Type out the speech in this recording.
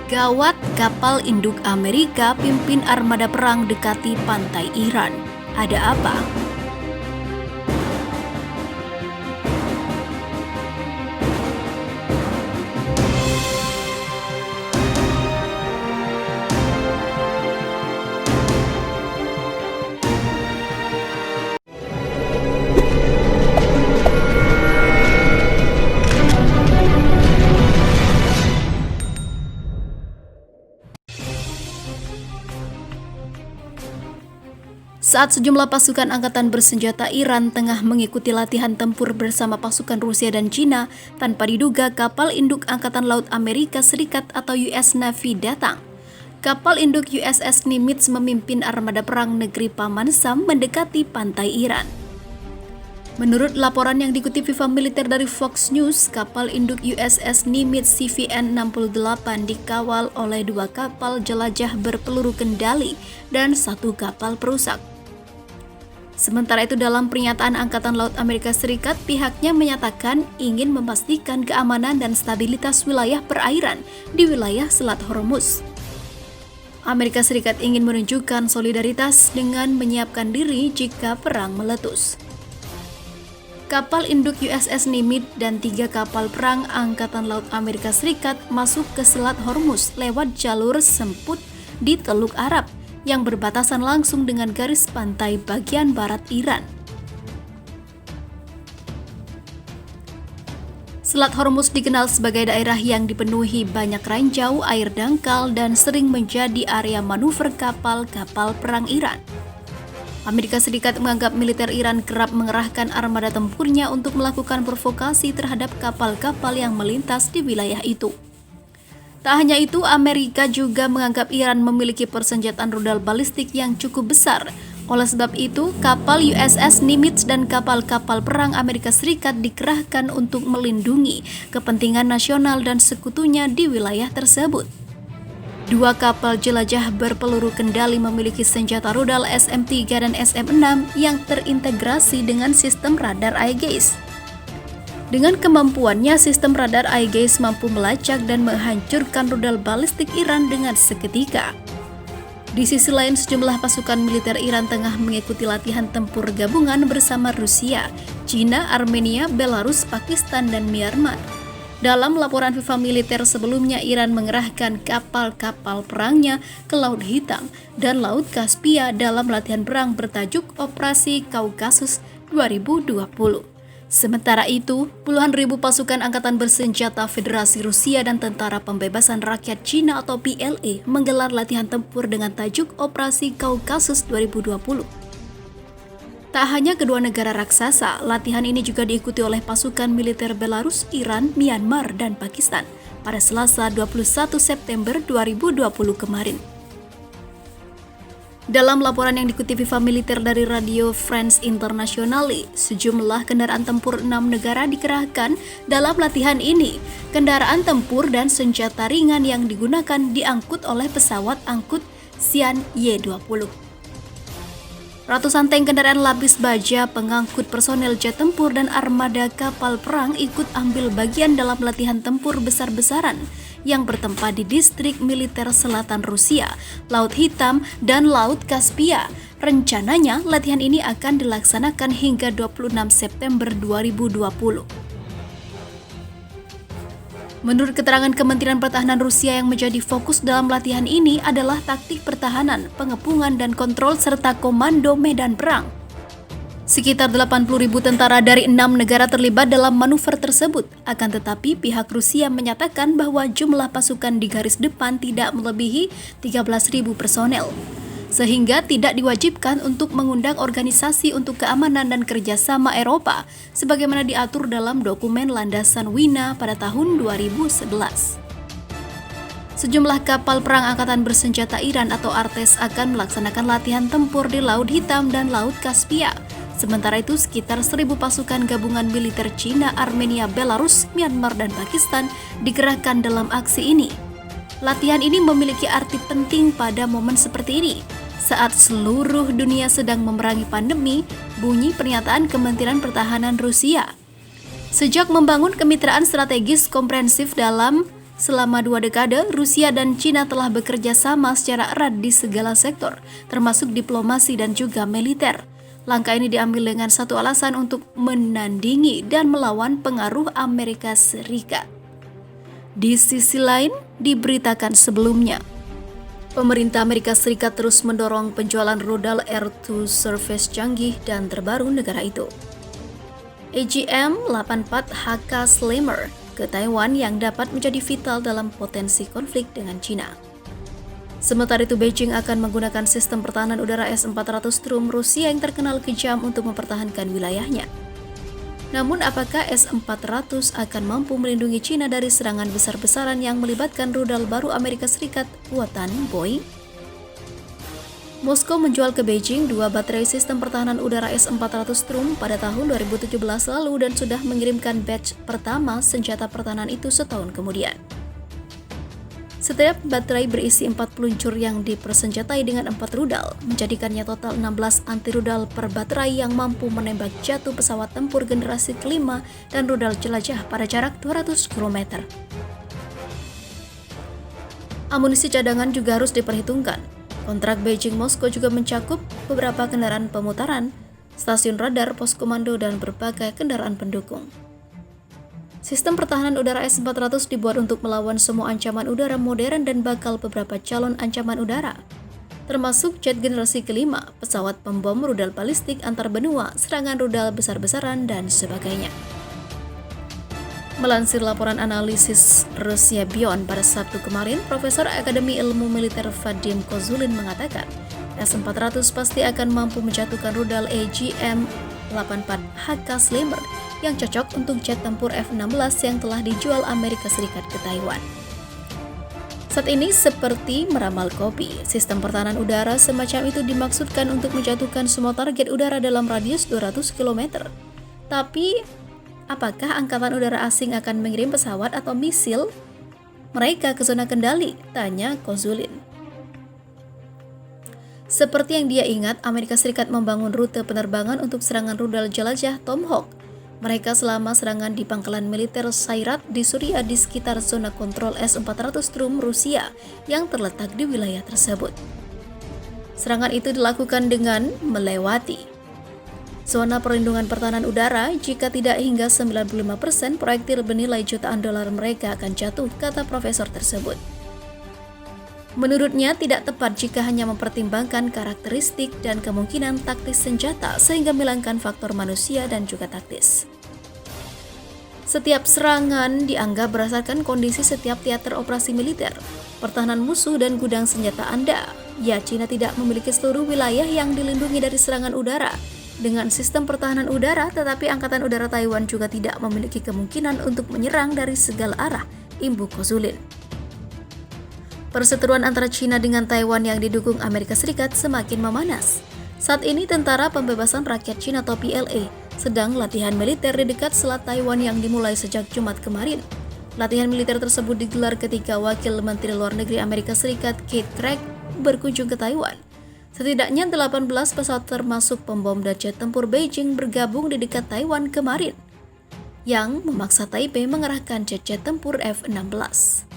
Gawat, kapal induk Amerika pimpin armada perang dekati pantai Iran. Ada apa? Saat sejumlah pasukan angkatan bersenjata Iran tengah mengikuti latihan tempur bersama pasukan Rusia dan Cina, tanpa diduga kapal induk Angkatan Laut Amerika Serikat atau US Navy datang. Kapal induk USS Nimitz memimpin armada perang negeri Paman Sam mendekati pantai Iran. Menurut laporan yang dikutip Viva Militer dari Fox News, kapal induk USS Nimitz CVN-68 dikawal oleh 2 kapal jelajah berpeluru kendali dan 1 kapal perusak. Sementara itu, dalam pernyataan Angkatan Laut Amerika Serikat, pihaknya menyatakan ingin memastikan keamanan dan stabilitas wilayah perairan di wilayah Selat Hormuz. Amerika Serikat ingin menunjukkan solidaritas dengan menyiapkan diri jika perang meletus. Kapal induk USS Nimitz dan 3 kapal perang Angkatan Laut Amerika Serikat masuk ke Selat Hormuz lewat jalur sempit di Teluk Arab yang berbatasan langsung dengan garis pantai bagian barat Iran. Selat Hormuz dikenal sebagai daerah yang dipenuhi banyak ranjau, air dangkal, dan sering menjadi area manuver kapal-kapal perang Iran. Amerika Serikat menganggap militer Iran kerap mengerahkan armada tempurnya untuk melakukan provokasi terhadap kapal-kapal yang melintas di wilayah itu. Tak hanya itu, Amerika juga menganggap Iran memiliki persenjataan rudal balistik yang cukup besar. Oleh sebab itu, kapal USS Nimitz dan kapal-kapal perang Amerika Serikat dikerahkan untuk melindungi kepentingan nasional dan sekutunya di wilayah tersebut. 2 kapal jelajah berpeluru kendali memiliki senjata rudal SM-3 dan SM-6 yang terintegrasi dengan sistem radar eye gaze. Dengan kemampuannya, sistem radar eye gaze mampu melacak dan menghancurkan rudal balistik Iran dengan seketika. Di sisi lain, sejumlah pasukan militer Iran tengah mengikuti latihan tempur gabungan bersama Rusia, Cina, Armenia, Belarus, Pakistan, dan Myanmar. Dalam laporan Viva Militer sebelumnya, Iran mengerahkan kapal-kapal perangnya ke Laut Hitam dan Laut Kaspia dalam latihan perang bertajuk Operasi Kaukasus 2020. Sementara itu, puluhan ribu pasukan angkatan bersenjata Federasi Rusia dan Tentara Pembebasan Rakyat Cina atau PLA menggelar latihan tempur dengan tajuk Operasi Kaukasus 2020. Tak hanya kedua negara raksasa, latihan ini juga diikuti oleh pasukan militer Belarus, Iran, Myanmar, dan Pakistan pada Selasa 21 September 2020 kemarin. Dalam laporan yang dikutip Viva Militer dari Radio France Internationale, sejumlah kendaraan tempur 6 negara dikerahkan dalam latihan ini. Kendaraan tempur dan senjata ringan yang digunakan diangkut oleh pesawat angkut Xi'an Y-20. Ratusan tank, kendaraan lapis baja, pengangkut personel jet tempur, dan armada kapal perang ikut ambil bagian dalam latihan tempur besar-besaran yang bertempat di distrik militer selatan Rusia, Laut Hitam, dan Laut Kaspia. Rencananya, latihan ini akan dilaksanakan hingga 26 September 2020. Menurut keterangan Kementerian Pertahanan Rusia, yang menjadi fokus dalam latihan ini adalah taktik pertahanan, pengepungan, dan kontrol serta komando medan perang. Sekitar 80.000 tentara dari 6 negara terlibat dalam manuver tersebut. Akan tetapi, pihak Rusia menyatakan bahwa jumlah pasukan di garis depan tidak melebihi 13.000 personel, sehingga tidak diwajibkan untuk mengundang Organisasi untuk Keamanan dan Kerjasama Eropa, sebagaimana diatur dalam dokumen landasan Wina pada tahun 2011. Sejumlah kapal perang Angkatan Bersenjata Iran atau Artes akan melaksanakan latihan tempur di Laut Hitam dan Laut Kaspia. Sementara itu, sekitar 1.000 pasukan gabungan militer Cina, Armenia, Belarus, Myanmar, dan Pakistan dikerahkan dalam aksi ini. Latihan ini memiliki arti penting pada momen seperti ini. Saat seluruh dunia sedang memerangi pandemi, bunyi pernyataan Kementerian Pertahanan Rusia. Sejak membangun kemitraan strategis komprehensif dalam Selama 2 dekade, Rusia dan China telah bekerja sama secara erat di segala sektor, termasuk diplomasi dan juga militer. Langkah ini diambil dengan satu alasan untuk menandingi dan melawan pengaruh Amerika Serikat. Di sisi lain, diberitakan sebelumnya, pemerintah Amerika Serikat terus mendorong penjualan rudal Air-to Surface canggih dan terbaru negara itu, AGM-84 HK Slammer, ke Taiwan yang dapat menjadi vital dalam potensi konflik dengan China. Sementara itu, Beijing akan menggunakan sistem pertahanan udara S-400 Strum Rusia yang terkenal kejam untuk mempertahankan wilayahnya. Namun, apakah S-400 akan mampu melindungi China dari serangan besar-besaran yang melibatkan rudal baru Amerika Serikat buatan Boeing? Moskow menjual ke Beijing 2 baterai sistem pertahanan udara S-400 Strum pada tahun 2017 lalu dan sudah mengirimkan batch pertama senjata pertahanan itu setahun kemudian. Setiap baterai berisi 4 peluncur yang dipersenjatai dengan 4 rudal, menjadikannya total 16 anti-rudal per baterai yang mampu menembak jatuh pesawat tempur generasi kelima dan rudal jelajah pada jarak 200 km. Amunisi cadangan juga harus diperhitungkan. Kontrak Beijing-Moskow juga mencakup beberapa kendaraan pemutaran, stasiun radar, pos komando, dan berbagai kendaraan pendukung. Sistem pertahanan udara S-400 dibuat untuk melawan semua ancaman udara modern dan bakal beberapa calon ancaman udara, termasuk jet generasi kelima, pesawat pembom, rudal balistik antar benua, serangan rudal besar-besaran, dan sebagainya. Melansir laporan analisis Rusia Beyond pada Sabtu kemarin, Profesor Akademi Ilmu Militer Vadim Kozulin mengatakan, S-400 pasti akan mampu menjatuhkan rudal AGM-84 HK Slammer yang cocok untuk jet tempur F-16 yang telah dijual Amerika Serikat ke Taiwan. Saat ini, seperti meramal kopi, sistem pertahanan udara semacam itu dimaksudkan untuk menjatuhkan semua target udara dalam radius 200 km. Tapi, apakah Angkatan Udara asing akan mengirim pesawat atau misil mereka ke zona kendali? Tanya Kozulin. Seperti yang dia ingat, Amerika Serikat membangun rute penerbangan untuk serangan rudal jelajah Tomahawk mereka selama serangan di pangkalan militer Sayrat di Suriah di sekitar zona kontrol S-400 Strum Rusia yang terletak di wilayah tersebut. Serangan itu dilakukan dengan melewati zona perlindungan pertahanan udara. Jika tidak, hingga 95% proyektil bernilai jutaan dolar mereka akan jatuh, kata profesor tersebut. Menurutnya, tidak tepat jika hanya mempertimbangkan karakteristik dan kemungkinan taktis senjata sehingga menghilangkan faktor manusia dan juga taktis. Setiap serangan dianggap berdasarkan kondisi setiap teater operasi militer, pertahanan musuh, dan gudang senjata Anda. Ya, China tidak memiliki seluruh wilayah yang dilindungi dari serangan udara dengan sistem pertahanan udara, tetapi Angkatan Udara Taiwan juga tidak memiliki kemungkinan untuk menyerang dari segala arah, imbu Kozulin. Perseteruan antara China dengan Taiwan yang didukung Amerika Serikat semakin memanas. Saat ini, Tentara Pembebasan Rakyat China atau PLA sedang latihan militer di dekat selat Taiwan yang dimulai sejak Jumat kemarin. Latihan militer tersebut digelar ketika Wakil Menteri Luar Negeri Amerika Serikat Keith Craig berkunjung ke Taiwan. Setidaknya 18 pesawat termasuk pembom dan jet tempur Beijing bergabung di dekat Taiwan kemarin, yang memaksa Taipei mengerahkan jet-jet tempur F-16.